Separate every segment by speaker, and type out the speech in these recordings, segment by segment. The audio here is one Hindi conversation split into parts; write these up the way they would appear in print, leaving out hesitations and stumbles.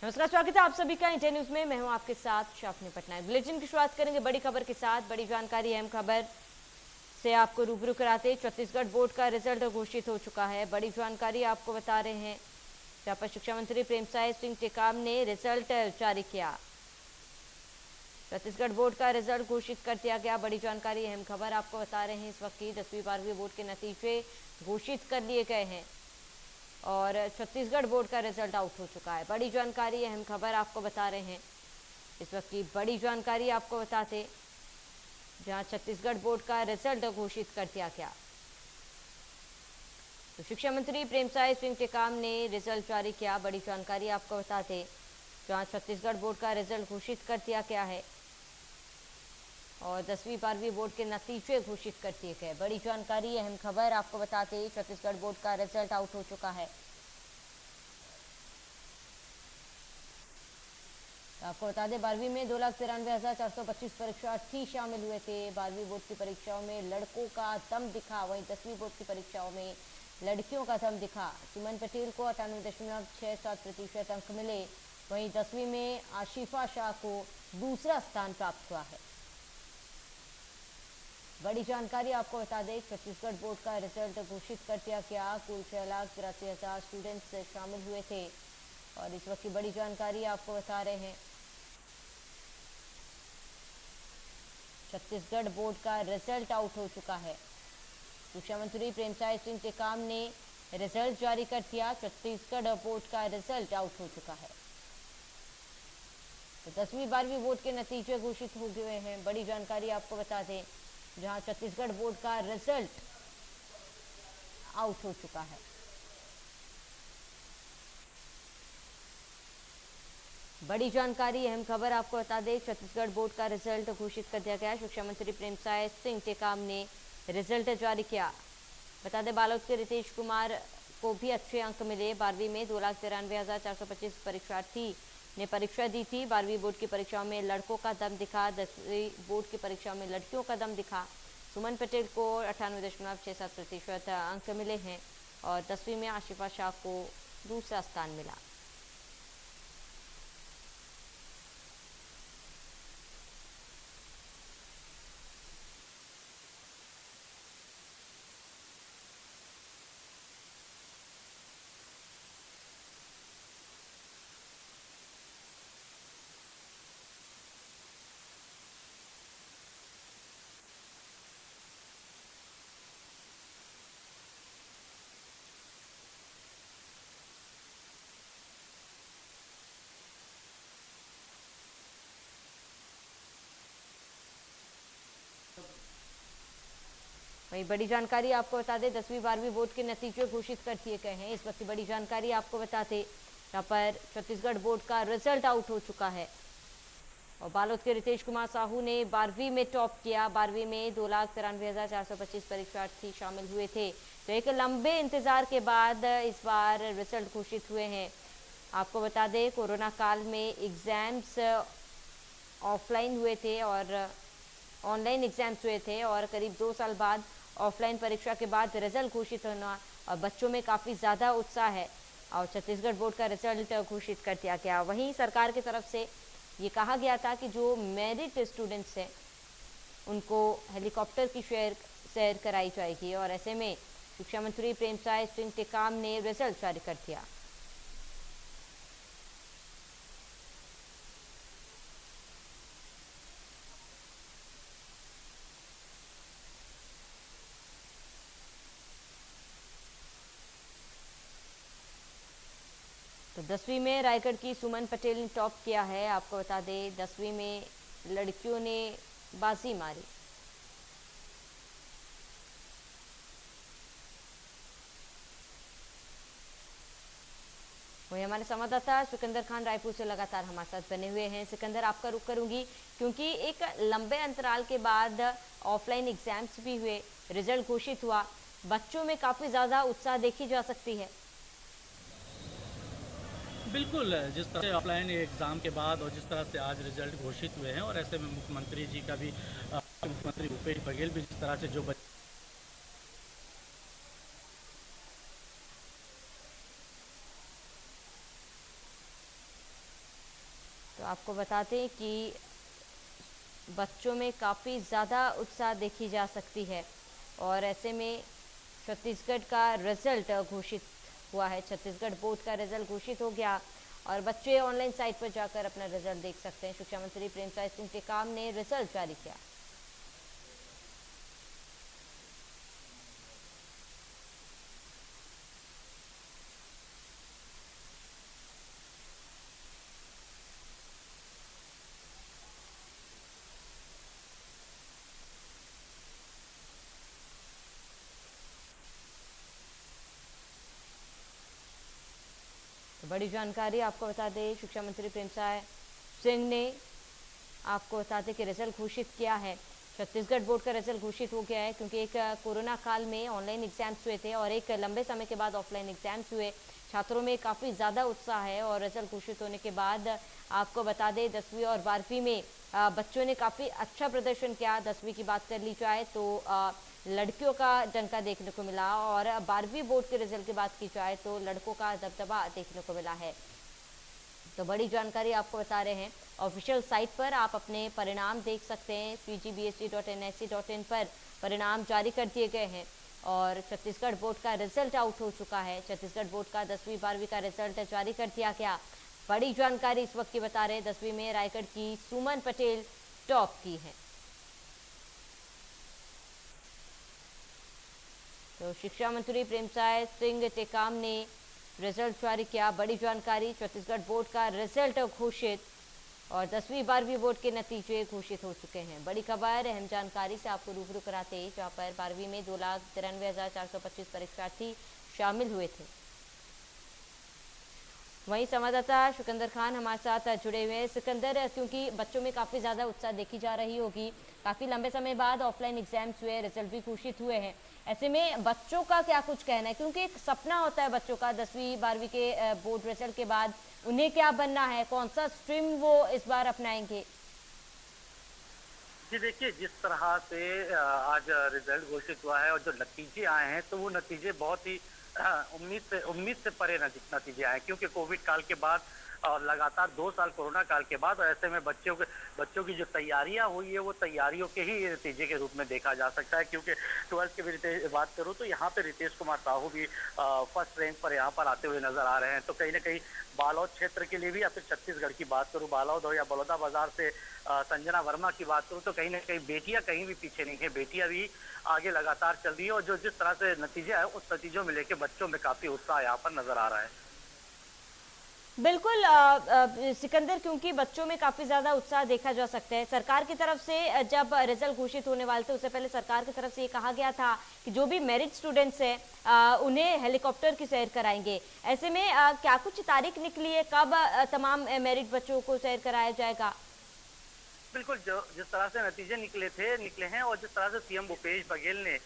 Speaker 1: नमस्कार, स्वागत है आप सभी का इंडिया न्यूज में। मैं हूं आपके साथ शाफनी पटनायक। बुलेटिन की शुरुआत करेंगे बड़ी खबर के साथ। बड़ी जानकारी, अहम खबर से आपको रूबरू कराते छत्तीसगढ़ बोर्ड का रिजल्ट घोषित हो चुका है। बड़ी जानकारी आपको बता रहे हैं, जहां पर शिक्षा मंत्री प्रेमसाय सिंह टेकाम ने रिजल्ट जारी किया। छत्तीसगढ़ बोर्ड का रिजल्ट घोषित कर दिया गया। बड़ी जानकारी, अहम खबर आपको बता रहे हैं। इस वक्त की 10वीं 12वीं बोर्ड के नतीजे घोषित कर लिए गए हैं और छत्तीसगढ़ बोर्ड का रिजल्ट आउट हो चुका है। बड़ी जानकारी, अहम खबर आपको बता रहे हैं। इस वक्त की बड़ी जानकारी आपको बताते, जहां छत्तीसगढ़ बोर्ड का रिजल्ट घोषित कर दिया गया। तो शिक्षा मंत्री प्रेमसाय सिंह टेकाम ने रिजल्ट जारी किया। बड़ी जानकारी आपको बताते, जहां छत्तीसगढ़ बोर्ड का रिजल्ट घोषित कर दिया गया है और 10वीं 12वीं बोर्ड के नतीजे घोषित कर दिए गए। बड़ी जानकारी, अहम खबर आपको बताते, छत्तीसगढ़ बोर्ड का रिजल्ट आउट हो चुका है। आपको बता दें, 12वीं में 2,93,425 परीक्षार्थी शामिल हुए थे। 12वीं बोर्ड की परीक्षाओं में लड़कों का दम दिखा, वहीं 10वीं बोर्ड की परीक्षाओं में लड़कियों का दम दिखा। सुमन पटेल को 98.67% अंक मिले। वहीं 10वीं में आशिफा शाह को दूसरा स्थान प्राप्त हुआ है। बड़ी जानकारी आपको बता दें, छत्तीसगढ़ बोर्ड का रिजल्ट घोषित कर दिया गया। कुल 6,83,000 स्टूडेंट्स शामिल हुए थे और इस वक्त की बड़ी जानकारी आपको बता रहे हैं। छत्तीसगढ़ बोर्ड का रिजल्ट आउट हो चुका है। शिक्षा मंत्री प्रेमसाय सिंह टेकाम ने रिजल्ट जारी कर दिया। छत्तीसगढ़ बोर्ड का रिजल्ट आउट हो चुका है। तो 10वीं 12वीं बोर्ड के नतीजे घोषित हो गए हैं। बड़ी जानकारी आपको बता दें, जहां छत्तीसगढ़ बोर्ड का रिजल्ट आउट हो चुका है। बड़ी जानकारी, अहम खबर आपको बता दें, छत्तीसगढ़ बोर्ड का रिजल्ट घोषित कर दिया गया। शिक्षा मंत्री प्रेमसाय सिंह टेकाम ने रिजल्ट जारी किया। बता दें, बालोद के रितेश कुमार को भी अच्छे अंक मिले। 12वीं में 2,93,425 परीक्षार्थी ने परीक्षा दी थी। 12वीं बोर्ड की परीक्षाओं में लड़कों का दम दिखा। 10वीं बोर्ड की परीक्षाओं में लड़कियों का दम दिखा। सुमन पटेल को 98.67% अंक मिले हैं और 10वीं में आशिफा शाह को दूसरा स्थान मिला। वही बड़ी जानकारी आपको बता दें, 10वीं 12वीं बोर्ड के नतीजे घोषित कर दिए गए हैं। इस वक्त की बड़ी जानकारी आपको बताते, यहाँ पर छत्तीसगढ़ बोर्ड का रिजल्ट आउट हो चुका है और बालोद के रितेश कुमार साहू ने 12वीं में टॉप किया। 12वीं में 2,93,425 परीक्षार्थी शामिल हुए थे। तो एक लंबे इंतजार के बाद इस बार रिजल्ट घोषित हुए हैं। आपको बता दें, कोरोना काल में एग्जाम्स ऑफलाइन हुए थे और ऑनलाइन एग्जाम्स हुए थे और करीब 2 साल बाद ऑफलाइन परीक्षा के बाद रिजल्ट घोषित होना और बच्चों में काफ़ी ज़्यादा उत्साह है और छत्तीसगढ़ बोर्ड का रिजल्ट घोषित कर दिया गया। वहीं सरकार की तरफ से ये कहा गया था कि जो मेरिट स्टूडेंट्स हैं उनको हेलीकॉप्टर की सैर कराई जाएगी और ऐसे में शिक्षा मंत्री प्रेमसाय सिंह टेकाम ने रिजल्ट जारी कर दिया। तो 10वीं में रायगढ़ की सुमन पटेल ने टॉप किया है। आपको बता दें, 10वीं में लड़कियों ने बाजी मारी। वही हमारे संवाददाता सिकंदर खान रायपुर से लगातार हमारे साथ बने हुए हैं। सिकंदर, आपका रुख करूंगी क्योंकि एक लंबे अंतराल के बाद ऑफलाइन एग्जाम्स भी हुए, रिजल्ट घोषित हुआ, बच्चों में काफ़ी ज़्यादा उत्साह देखी जा सकती है।
Speaker 2: बिल्कुल, जिस तरह से ऑफलाइन एग्ज़ाम के बाद और जिस तरह से आज रिजल्ट घोषित हुए हैं और ऐसे में मुख्यमंत्री जी का भी मुख्यमंत्री भूपेश बघेल भी जिस तरह से जो
Speaker 1: तो आपको बताते हैं कि बच्चों में काफ़ी ज़्यादा उत्साह देखी जा सकती है और ऐसे में छत्तीसगढ़ का रिजल्ट घोषित हुआ है। छत्तीसगढ़ बोर्ड का रिजल्ट घोषित हो गया और बच्चे ऑनलाइन साइट पर जाकर अपना रिजल्ट देख सकते हैं। शिक्षा मंत्री प्रेमसाय सिंह टेकाम ने रिजल्ट जारी किया। तो बड़ी जानकारी आपको बता दें, शिक्षा मंत्री प्रेमसाय सिंह ने आपको बता दें कि रिजल्ट घोषित किया है। छत्तीसगढ़ बोर्ड का रिजल्ट घोषित हो गया है क्योंकि एक कोरोना काल में ऑनलाइन एग्जाम्स हुए थे और एक लंबे समय के बाद ऑफलाइन एग्जाम्स हुए। छात्रों में काफ़ी ज़्यादा उत्साह है और रिजल्ट घोषित होने के बाद आपको बता दें 10वीं और 12वीं में बच्चों ने काफ़ी अच्छा प्रदर्शन किया। 10वीं की बात कर ली जाए तो लड़कियों का डंका देखने को मिला और 12वीं बोर्ड के रिजल्ट की बात की जाए तो लड़कों का दबदबा देखने को मिला है। तो बड़ी जानकारी आपको बता रहे हैं, ऑफिशियल साइट पर आप अपने परिणाम देख सकते हैं। pgbsc.nsc.in पर परिणाम जारी कर दिए गए हैं और छत्तीसगढ़ बोर्ड का रिजल्ट आउट हो चुका है। छत्तीसगढ़ बोर्ड का 10वीं 12वीं का रिजल्ट जारी कर दिया गया। बड़ी जानकारी इस वक्त की बता रहे हैं, 10वीं में रायगढ़ की सुमन पटेल टॉप की है। तो शिक्षा मंत्री प्रेमसाय सिंह टेकाम ने रिजल्ट जारी किया। बड़ी जानकारी, छत्तीसगढ़ बोर्ड का रिजल्ट घोषित और 10वीं 12वीं बोर्ड के नतीजे घोषित हो चुके हैं। बड़ी खबर, अहम जानकारी से आपको रूबरू कराते हैं, जहां पर 12वीं में 2,93,425 परीक्षार्थी शामिल हुए थे। वहीं संवाददाता सिकंदर खान हमारे साथ जुड़े हुए हैं। सिकंदर, क्योंकि बच्चों में काफ़ी ज़्यादा उत्साह देखी जा रही होगी, काफ़ी लंबे समय बाद ऑफलाइन एग्जाम्स हुए, रिजल्ट भी घोषित हुए हैं, ऐसे में बच्चों का क्या कुछ कहना है? क्योंकि एक सपना होता है बच्चों का 10वीं 12वीं के बोर्ड रिजल्ट के बाद उन्हें क्या बनना है, कौन सा स्ट्रीम वो इस बार अपनाएंगे?
Speaker 3: जी देखिए, जिस तरह से आज रिजल्ट घोषित हुआ है और जो नतीजे आए हैं तो वो नतीजे बहुत ही उम्मीद से परे नतीजे आए, क्योंकि कोविड काल के बाद और लगातार 2 साल कोरोना काल के बाद, और ऐसे में बच्चों की जो तैयारियां हुई है वो तैयारियों के ही नतीजे के रूप में देखा जा सकता है। क्योंकि 12th की भी बात करूं तो यहाँ पे रितेश कुमार साहू भी फर्स्ट रैंक पर यहाँ पर आते हुए नजर आ रहे हैं। तो कहीं ना कहीं बालोद क्षेत्र के लिए भी, या फिर छत्तीसगढ़ की बात करूं, बालोद हो या बलौदा बाजार से संजना वर्मा की बात करूं, तो कहीं ना कहीं बेटियां कहीं भी पीछे नहीं है, बेटियां भी आगे लगातार चल रही है। और जो जिस तरह से नतीजे आए उस नतीजों में लेके बच्चों में काफी उत्साह यहाँ पर नजर आ रहा है।
Speaker 1: बिल्कुल सिकंदर, क्योंकि बच्चों में काफ़ी ज़्यादा उत्साह देखा जा सकता है। सरकार की तरफ से जब रिजल्ट घोषित होने वाले थे उससे पहले सरकार की तरफ से ये कहा गया था कि जो भी मेरिट स्टूडेंट्स हैं उन्हें हेलीकॉप्टर की सैर कराएंगे। ऐसे में क्या कुछ तारीख निकली है, कब तमाम मेरिट बच्चों को सैर कराया जाएगा?
Speaker 3: बिल्कुल, जो जिस तरह से नतीजे निकले हैं और जिस तरह से सीएम भूपेश बघेल ने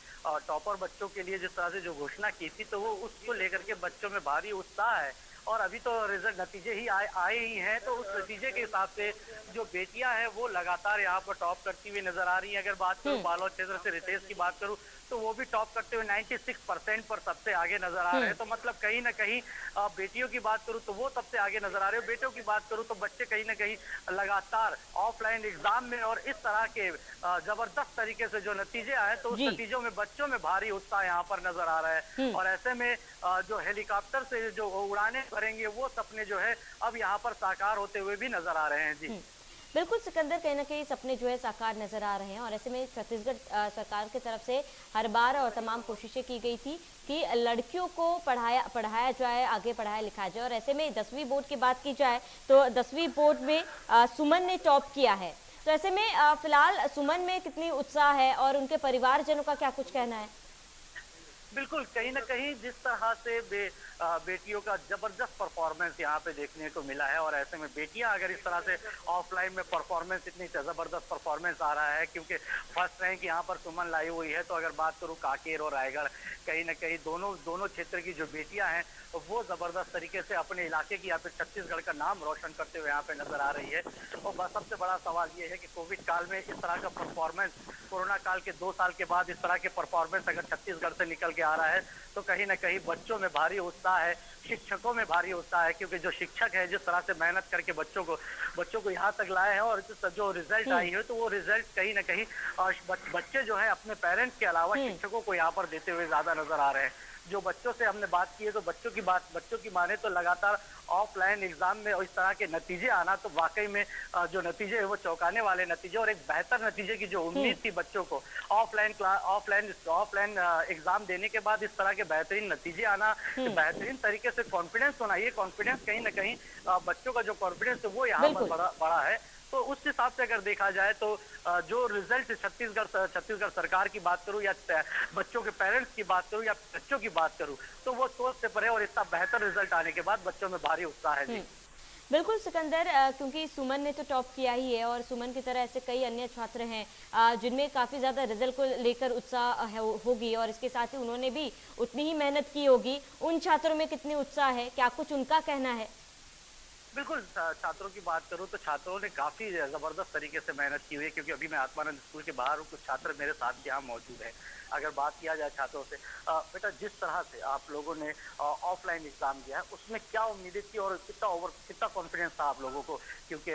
Speaker 3: टॉपर बच्चों के लिए जिस तरह से जो घोषणा की थी, तो वो उसको लेकर के बच्चों में भारी उत्साह है। और अभी तो रिजल्ट नतीजे ही आए ही हैं, तो उस नतीजे के हिसाब से जो बेटियां हैं वो लगातार यहाँ पर टॉप करती हुई नजर आ रही हैं। अगर बात करूँ बालोद क्षेत्र से रितेश की बात करूँ तो वो भी टॉप करते हुए 96% पर सबसे आगे नजर आ रहे हैं। तो मतलब कहीं ना कहीं बेटियों की बात करूँ तो वो सबसे आगे नजर आ रहे हैं। बेटियों की बात करूँ तो बच्चे कहीं ना कहीं लगातार ऑफलाइन एग्जाम में और इस तरह के जबरदस्त तरीके से जो नतीजे आए, तो उस नतीजों में बच्चों में भारी उत्साह यहाँ पर नजर आ रहा है। और ऐसे में जो हेलीकॉप्टर से जो उड़ाने भरेंगे वो सपने जो है अब यहाँ पर साकार होते हुए भी नजर आ रहे हैं। जी
Speaker 1: बिल्कुल सिकंदर, कहीं ना कहीं सपने जो है साकार नजर आ रहे हैं और ऐसे में छत्तीसगढ़ सरकार की तरफ से हर बार और तमाम कोशिशें की गई थी कि लड़कियों को पढ़ाया जाए, आगे पढ़ाया लिखाया जाए। और ऐसे में 10वीं बोर्ड की बात की जाए तो 10वीं बोर्ड में सुमन ने टॉप किया है। तो ऐसे में फिलहाल सुमन में कितनी उत्साह है और उनके परिवारजनों का क्या कुछ कहना है?
Speaker 3: बिल्कुल, कहीं ना कहीं जिस तरह से बेटियों का जबरदस्त परफॉर्मेंस यहाँ पे देखने को मिला है, और ऐसे में बेटियां अगर इस तरह से ऑफलाइन में परफॉर्मेंस, इतनी जबरदस्त परफॉर्मेंस आ रहा है, क्योंकि फर्स्ट रैंक यहाँ पर सुमन लाई हुई है। तो अगर बात करूँ कांकेर और रायगढ़, कहीं ना कहीं दोनों क्षेत्र की जो बेटियां हैं वो जबरदस्त तरीके से अपने इलाके की या फिर छत्तीसगढ़ का नाम रोशन करते हुए यहाँ पे नजर आ रही है। और बस सबसे बड़ा सवाल ये है कि कोविड काल में इस तरह का परफॉर्मेंस, कोरोना काल के 2 साल के बाद इस तरह के परफॉर्मेंस अगर छत्तीसगढ़ से निकल के आ रहा है तो कहीं ना कहीं बच्चों में भारी उत्साह है, शिक्षकों में भारी उत्साह है, क्योंकि जो शिक्षक है जिस तरह से मेहनत करके बच्चों को यहाँ तक लाए हैं और जो रिजल्ट आई है तो वो रिजल्ट कहीं ना कहीं बच्चे जो है अपने पेरेंट्स के अलावा शिक्षकों को यहाँ पर देते हुए ज्यादा नजर आ रहे हैं। जो बच्चों से हमने बात की है तो बच्चों की माने तो लगातार ऑफलाइन एग्जाम में इस तरह के नतीजे आना तो वाकई में जो नतीजे है वो चौंकाने वाले नतीजे और एक बेहतर नतीजे की जो उम्मीद थी बच्चों को ऑफलाइन एग्जाम देने के बाद इस तरह के बेहतरीन नतीजे आना, बेहतरीन तरीके से कॉन्फिडेंस होना, ये कॉन्फिडेंस कहीं ना कहीं बच्चों का जो कॉन्फिडेंस है वो यहाँ पर बड़ा है। तो उस हिसाब से अगर देखा जाए तो जो रिजल्ट छत्तीसगढ़ सरकार की बात करूं या बच्चों के पेरेंट्स की बात करूं या बच्चों की बात करूं तो वो सोच से परे और इतना बेहतर रिजल्ट आने के बाद बच्चों में भारी उत्साह है जी।
Speaker 1: बिल्कुल सिकंदर, क्योंकि सुमन ने तो टॉप किया ही है और सुमन की तरह ऐसे कई अन्य छात्र हैं जिनमें काफी ज्यादा रिजल्ट को लेकर उत्साह होगी और इसके साथ ही उन्होंने भी उतनी ही मेहनत की होगी। उन छात्रों में कितनी उत्साह है, क्या कुछ उनका कहना है?
Speaker 3: बिल्कुल, छात्रों की बात करूं तो छात्रों ने काफी जबरदस्त तरीके से मेहनत की हुई है, क्योंकि अभी मैं आत्मानंद स्कूल के बाहर हूं, कुछ छात्र मेरे साथ यहाँ मौजूद हैं। अगर बात किया जाए छात्रों से, बेटा जिस तरह से आप लोगों ने ऑफलाइन एग्जाम दिया है उसमें क्या उम्मीदें थी और कितना कॉन्फिडेंस था आप लोगों को, क्योंकि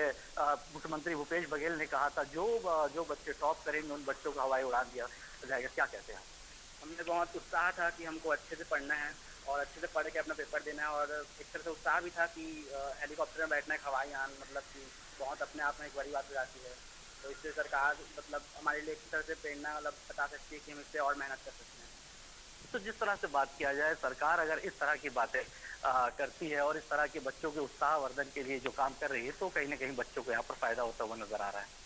Speaker 3: मुख्यमंत्री भूपेश बघेल ने कहा था जो बच्चे टॉप करेंगे उन बच्चों का हवाई उड़ान दिया जाएगा, क्या कहते हैं?
Speaker 4: हमने बहुत उत्साह था कि हमको अच्छे से पढ़ना है और अच्छे से पढ़ के अपना पेपर देना है और एक तरह से उत्साह भी था कि हेलीकॉप्टर में बैठना है, हवाई यान, मतलब कि बहुत अपने आप में एक बड़ी बात हो जाती है। तो इससे सरकार मतलब हमारे लिए एक तरह से प्रेरणा मतलब बता सकती है कि हम इससे और मेहनत कर सकते हैं।
Speaker 3: तो जिस तरह से बात किया जाए, सरकार अगर इस तरह की बातें करती है और इस तरह के बच्चों के उत्साहवर्धन के लिए जो काम कर रही है तो कहीं ना कहीं बच्चों को यहाँ पर फायदा होता हुआ नजर आ रहा है।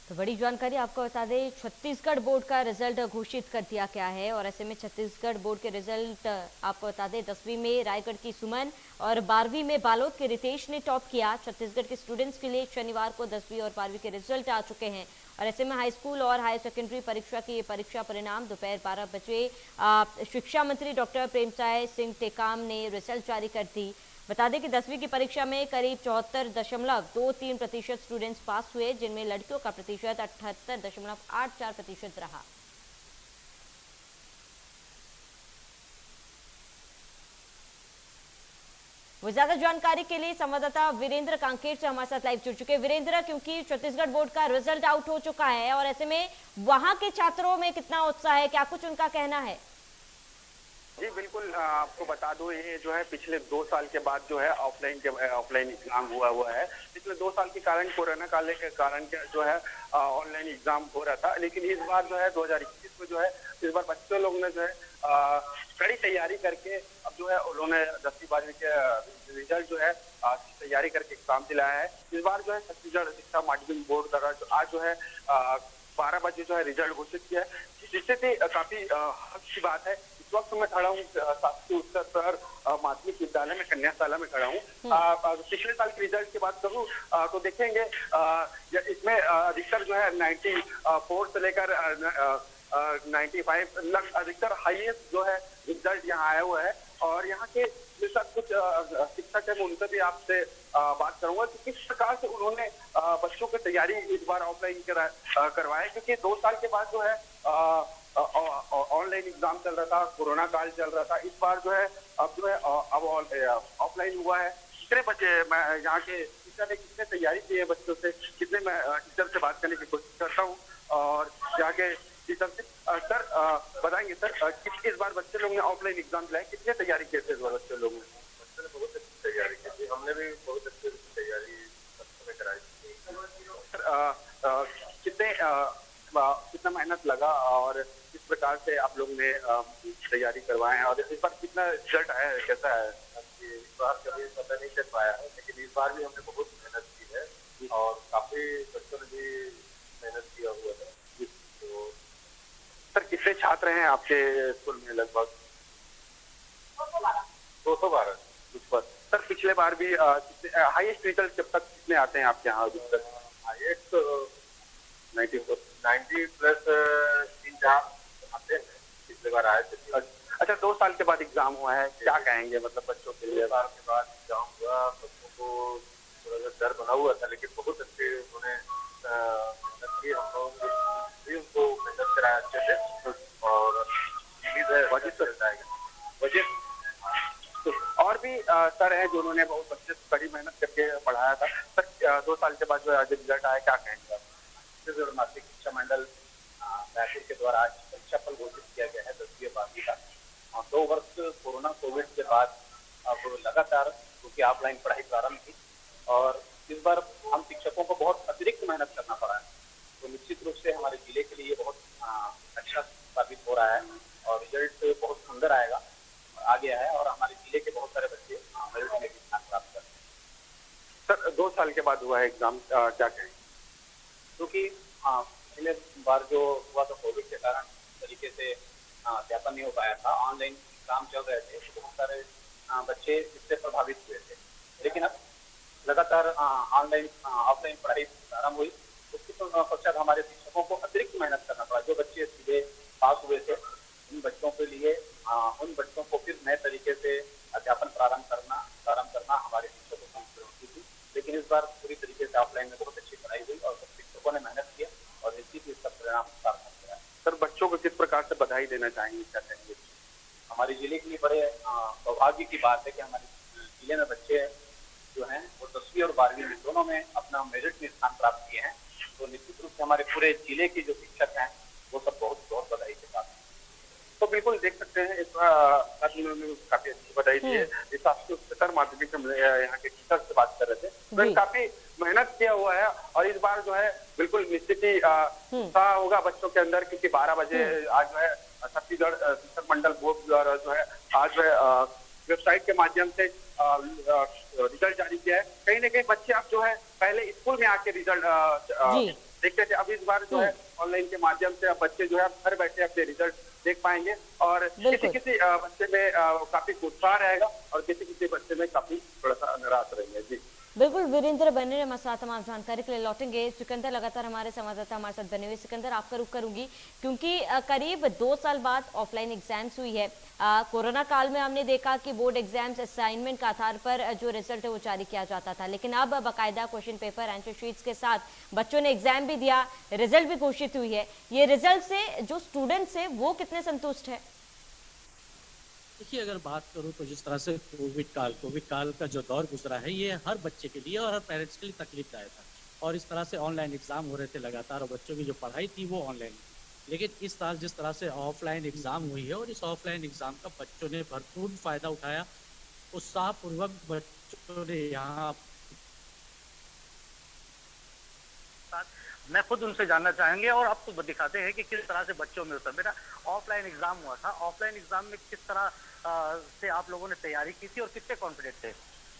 Speaker 1: तो बड़ी जानकारी आपको बता दें, छत्तीसगढ़ बोर्ड का रिजल्ट घोषित कर दिया गया है और ऐसे में छत्तीसगढ़ बोर्ड के रिजल्ट आपको बता दें 10वीं में रायगढ़ की सुमन और 12वीं में बालोद के रितेश ने टॉप किया। छत्तीसगढ़ के स्टूडेंट्स के लिए शनिवार को 10वीं और 12वीं के रिजल्ट आ चुके हैं और ऐसे में हाई स्कूल और हायर सेकेंडरी परीक्षा की ये परीक्षा परिणाम दोपहर 12 बजे शिक्षा मंत्री डॉक्टर प्रेमसाय सिंह टेकाम ने रिजल्ट जारी कर दी। बता दें कि 10वीं की परीक्षा में करीब 74.23% स्टूडेंट्स पास हुए, जिनमें लड़कियों का प्रतिशत 78.84% रहा। वो ज्यादा जानकारी के लिए संवाददाता वीरेंद्र कांकेर से हमारे साथ लाइव जुड़ चुके हैं। वीरेंद्र, क्योंकि छत्तीसगढ़ बोर्ड का रिजल्ट आउट हो चुका है और ऐसे में वहां के छात्रों में कितना उत्साह है, क्या कुछ उनका कहना है?
Speaker 5: जी बिल्कुल, आपको बता दूं ये जो है पिछले 2 साल के बाद जो है ऑफलाइन एग्जाम हुआ है। पिछले 2 साल के कारण, कोरोना काल के कारण जो है ऑनलाइन एग्जाम हो रहा था, लेकिन इस बार जो है 2021 में जो है इस बार बच्चों लोग ने जो है कड़ी तैयारी करके अब जो है उन्होंने 10वीं 12वीं के रिजल्ट जो है तैयारी करके एग्जाम दिलाया है। इस बार जो है छत्तीसगढ़ शिक्षा माध्यमिक बोर्ड द्वारा आज जो है 12 बजे जो है रिजल्ट घोषित किया है, जिससे काफी हर्ष की बात है। इस वक्त मैं खड़ा हूँ शासकीय उच्चतर माध्यमिक विद्यालय में, कन्याशाला में खड़ा हूँ। पिछले साल के रिजल्ट की बात करूँ तो देखेंगे इसमें अधिकतर जो है 94 से लेकर 95 अधिकतर हाईएस्ट जो है रिजल्ट यहाँ आया हुआ है। और यहाँ के कुछ शिक्षक है, मैं उनसे भी आपसे बात करूंगा कि किस प्रकार से उन्होंने बच्चों की तैयारी इस बार ऑफलाइन करवाया, क्योंकि 2 साल के बाद जो है ऑनलाइन एग्जाम चल रहा था, कोरोना काल चल रहा था। इस बार जो है अब ऑफलाइन हुआ है। कितने बच्चे, मैं यहाँ के टीचर ने कितने तैयारी की है बच्चों से, कितने मैं टीचर से बात करने की कोशिश करता हूँ और यहाँ के टीचर से सर बताएंगे सर इस बार बच्चे लोग ने ऑफलाइन एग्जाम दिलाए, कितने तैयारी की थी इस बार बच्चे लोग ने?
Speaker 6: बच्चों ने बहुत अच्छी तैयारी की थी, हमने भी बहुत अच्छी तैयारी बच्चों में कराई थी।
Speaker 5: कितना मेहनत लगा और किस प्रकार से आप लोग ने तैयारी करवाए हैं और इस बार कितना रिजल्ट आया है, कैसा है?
Speaker 6: इस बार कभी पता नहीं चल पाया है, लेकिन इस बार भी हमने बहुत मेहनत की है और काफी बच्चों ने भी मेहनत किया हुआ है। तो
Speaker 5: सर कितने छात्र हैं आपके स्कूल में? लगभग
Speaker 6: 212।
Speaker 5: सर पिछले बार भी हाईएस्ट रिजल्ट जब तक कितने आते हैं आपके यहाँ?
Speaker 6: हाईएस्ट 90 प्लस 3-4 आते हैं, पिछले बार आए थे।
Speaker 5: अच्छा, 2 साल के बाद एग्जाम हुआ है, क्या कहेंगे मतलब बच्चों के लिए?
Speaker 6: 2 साल के बाद एग्जाम हुआ, बच्चों को थोड़ा सा डर बना हुआ था, लेकिन बहुत अच्छे उन्होंने मेहनत की, हम लोग भी उनको मेहनत कराया अच्छे से, और उम्मीद है वजह से जाएगा वजह। तो और भी सर है जो उन्होंने बहुत अच्छे से कड़ी मेहनत करके पढ़ाया था। सर 2 साल के बाद जो आज रिजल्ट आया, क्या कहेंगे आप? माध्यमिक शिक्षा मंडल रायपुर के द्वारा आज परीक्षा फल घोषित किया गया है 10वीं और 12वीं का। 2 वर्ष कोरोना कोविड के बाद अब लगातार क्योंकि ऑफलाइन पढ़ाई प्रारंभ थी, और इस बार हम शिक्षकों को बहुत अतिरिक्त मेहनत करना पड़ा है। तो निश्चित रूप से हमारे जिले के लिए बहुत अच्छा साबित हो रहा है, और रिजल्ट बहुत सुंदर आ गया है, और हमारे जिले के बहुत सारे बच्चे मेरिट में भी स्थान प्राप्त कर रहे हैं।
Speaker 5: सर 2 साल के बाद हुआ है एग्जाम, क्या कहेंगे?
Speaker 6: क्योंकि पिछले बार जो हुआ तो कोविड के कारण तरीके से अध्यापन नहीं हो पाया था, ऑनलाइन एग्जाम चल रहे थे, तो बहुत सारे बच्चे इससे प्रभावित हुए थे। लेकिन अब लगातार ऑफलाइन पढ़ाई प्रारंभ हुई, उसके पश्चात हमारे शिक्षकों को अतिरिक्त मेहनत करना पड़ा। जो बच्चे सीधे पास हुए थे उन बच्चों के लिए उन बच्चों को फिर नए तरीके से अध्यापन प्रारंभ करना हमारे शिक्षकों की चुनौती थी। लेकिन इस बार पूरी तरीके से ऑफलाइन में बहुत अच्छी पढ़ाई हुई, और सब शिक्षकों ने मेहनत किया, और निश्चित इसका परिणाम सार्थक रहा।
Speaker 5: सर बच्चों को किस प्रकार से बधाई देना चाहेंगे, क्या कहेंगे?
Speaker 6: हमारे जिले के लिए बड़े सौभाग्य की बात है कि हमारे जिले में बच्चे जो हैं वो 10वीं और 12वीं में दोनों में अपना मेरिट में स्थान प्राप्त किए हैं। तो निश्चित रूप से हमारे पूरे जिले के जो शिक्षक हैं वो सब बहुत बहुत बधाई के साथ हैं।
Speaker 5: तो बिल्कुल देख सकते हैं, इस उन्होंने काफी अच्छी बधाई दी है। इस आपसे उच्चतर माध्यमिक यहाँ के टीचर से बात कर रहे थे, तो काफी मेहनत किया हुआ है, और इस बार जो है बिल्कुल निश्चित ही उत्साह होगा बच्चों के अंदर, क्योंकि 12 बजे आज जो है छत्तीसगढ़ शिक्षक मंडल बोर्ड द्वारा जो है आज जो है वेबसाइट के माध्यम से रिजल्ट जारी किया है। कहीं ना कहीं बच्चे अब जो है पहले स्कूल में आके रिजल्ट देखते थे, अब इस बार जो है ऑनलाइन के माध्यम से अब बच्चे जो है घर बैठे अपने रिजल्ट देख पाएंगे, और किसी किसी बच्चे में काफी उत्साह रहेगा, और किसी किसी बच्चे में काफी थोड़ा सा निराश रहेंगे। जी
Speaker 1: बिल्कुल, वीरेंद्र बने रहे हमारे साथ, तमाम जानकारी के लिए लौटेंगे। सिकंदर लगातार हमारे संवाददाता हमारे साथ बने हुए। सिकंदर, आपका रुख करूंगी क्योंकि करीब 2 साल बाद ऑफलाइन एग्जाम्स हुई है। कोरोना काल में हमने देखा कि बोर्ड एग्जाम्स असाइनमेंट के आधार पर जो रिजल्ट है वो जारी किया जाता था, लेकिन अब बाकायदा क्वेश्चन पेपर आंसर शीट्स के साथ बच्चों ने एग्जाम भी दिया, रिजल्ट भी घोषित हुई है। ये रिजल्ट से जो स्टूडेंट्स है वो कितने संतुष्ट है?
Speaker 2: देखिए, अगर बात करूँ तो जिस तरह से कोविड काल का जो दौर गुजरा है, ये हर बच्चे के लिए और हर पेरेंट्स के लिए तकलीफदायक था, और इस तरह से ऑनलाइन एग्जाम हो रहे थे लगातार, और बच्चों की जो पढ़ाई थी वो ऑनलाइन। लेकिन इस साल जिस तरह से ऑफलाइन एग्जाम हुई है, और इस ऑफलाइन एग्जाम का बच्चों ने भरपूर फायदा उठाया, उत्साहपूर्वक बच्चों ने यहाँ।
Speaker 3: मैं खुद उनसे जानना चाहेंगे और आपको दिखाते हैं कि किस तरह से बच्चों में होता है। बेटा, ऑफलाइन एग्जाम हुआ था, ऑफलाइन एग्जाम में किस तरह से आप लोगों ने तैयारी की थी और कितने कॉन्फिडेंट थे?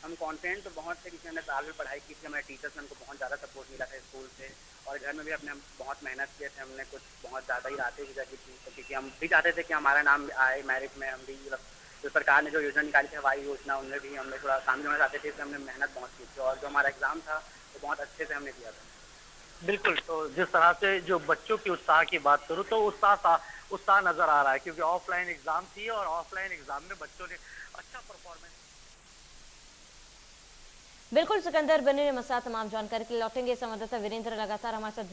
Speaker 4: हम कॉन्फिडेंट तो बहुत थे, क्योंकि हमने साल में पढ़ाई की थी, हमारे टीचर्स ने हमको बहुत ज़्यादा सपोर्ट मिला था स्कूल से, और घर में भी अपने बहुत मेहनत किए थे। हमने कुछ बहुत ज़्यादा ही रातें गुजारी थी, क्योंकि हम भी चाहते थे कि हमारा नाम आए मेरिट में। हम भी जो सरकार ने जो योजना निकाली थी हवाई योजना, उनमें भी हमने थोड़ा शामिल होना चाहते थे, इसलिए हमने मेहनत बहुत की थी, और जो हमारा एग्ज़ाम था वो बहुत अच्छे से हमने दिया था।
Speaker 3: बिल्कुल, तो जिस तरह से जो बच्चों की उत्साह की बात करूं तो उत्साह नजर आ रहा है, क्योंकि ऑफलाइन एग्जाम थी और ऑफलाइन एग्जाम में बच्चों ने अच्छा परफॉर्मेंस।
Speaker 1: बिल्कुल, सिकंदर बने रहे मसाद, तमाम जानकारी के लिए लौटेंगे। संवाददाता वीरेंद्र लगातार हमारे साथ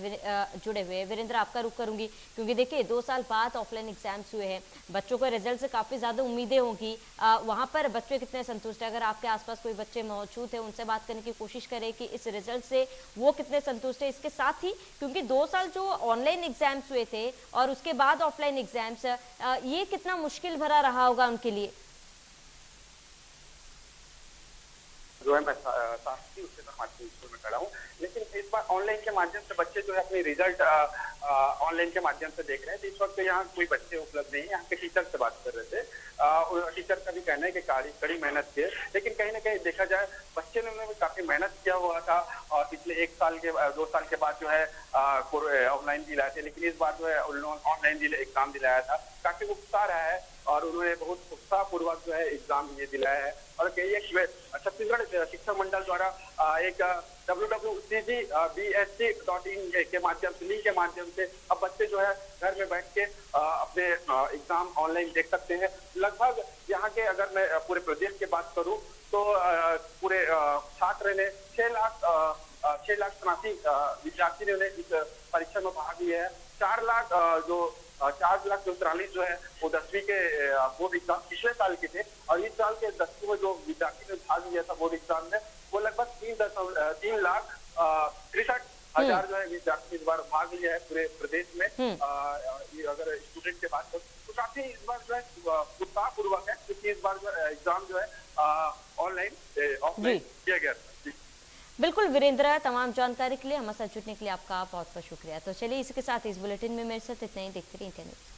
Speaker 1: जुड़े हुए हैं। वीरेंद्र, आपका रुख करूंगी क्योंकि देखिए 2 साल बाद ऑफलाइन एग्जाम्स हुए हैं, बच्चों को रिजल्ट से काफ़ी ज़्यादा उम्मीदें होंगी। वहाँ पर बच्चे कितने संतुष्ट हैं? अगर आपके आसपास कोई बच्चे मौजूद है उनसे बात करने की कोशिश करें कि इस रिजल्ट से वो कितने संतुष्ट है। इसके साथ ही क्योंकि 2 साल जो ऑनलाइन एग्जाम्स हुए थे और उसके बाद ऑफलाइन एग्जाम्स, ये कितना मुश्किल भरा रहा होगा उनके लिए?
Speaker 5: जो है मैं शासकीय उच्चतर माध्यमिक स्कूल में खड़ा हूँ, लेकिन इस बार ऑनलाइन के माध्यम से बच्चे जो है अपनी रिजल्ट ऑनलाइन के माध्यम से देख रहे हैं। इस वक्त यहाँ कोई बच्चे उपलब्ध नहीं है। यहाँ के टीचर से बात कर रहे थे, टीचर का भी कहना है कि कड़ी मेहनत की है, लेकिन कहीं ना कहीं देखा जाए बच्चे ने भी काफी मेहनत किया हुआ था, और पिछले 2 साल के बाद जो है ऑफलाइन दिलाए थे, लेकिन इस बार जो है ऑनलाइन एग्जाम दिलाया था। काफी उत्साह रहा है, और उन्होंने बहुत उत्साहपूर्वक जो है एग्जाम ये दिलाया है। और कहिए छत्तीसगढ़ शिक्षक मंडल द्वारा एक www.cgbsc.in के माध्यम से, लिंक के माध्यम से अब बच्चे जो है घर में बैठ के अपने एग्जाम ऑनलाइन देख सकते हैं। लगभग यहाँ के, अगर मैं पूरे प्रदेश की बात करूँ तो पूरे छात्र ने 6 लाख 87 विद्यार्थी ने इस परीक्षा में भाग लिया है। 4,43,000 जो है वो 10वीं के बोर्ड एग्जाम पिछले साल के थे, और इस साल के 10वीं में जो विद्यार्थी ने भाग लिया था बोर्ड एग्जाम में, वो लगभग 3,63,000 जो है विद्यार्थी इस बार भाग लिया है पूरे प्रदेश में। अगर स्टूडेंट की बात करें तो काफी इस बार जो है उत्साहपूर्वक है, क्योंकि इस बार जो एग्जाम जो है ऑनलाइन ऑफलाइन किया गया था।
Speaker 1: बिल्कुल वीरेंद्र, तमाम जानकारी के लिए हमारे साथ जुड़ने के लिए आपका बहुत बहुत शुक्रिया। तो चलिए, इसके साथ इस बुलेटिन में मेरे साथ इतना ही। देखते रहिए इंडिया न्यूज़।